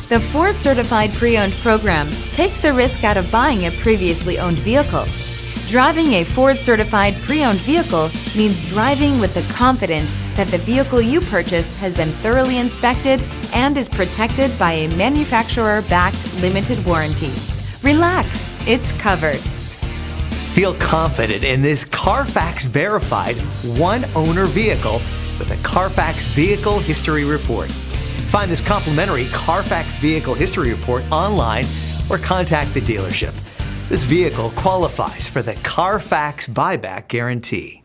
The Ford Certified Pre-Owned program takes the risk out of buying a previously owned vehicle. Driving a Ford Certified Pre-Owned vehicle means driving with the confidence that the vehicle you purchased has been thoroughly inspected and is protected by a manufacturer-backed limited warranty. Relax, it's covered. Feel confident in this Carfax verified one-owner vehicle with a Carfax Vehicle History Report. Find this complimentary Carfax Vehicle History Report online or contact the dealership. This vehicle qualifies for the Carfax Buyback Guarantee.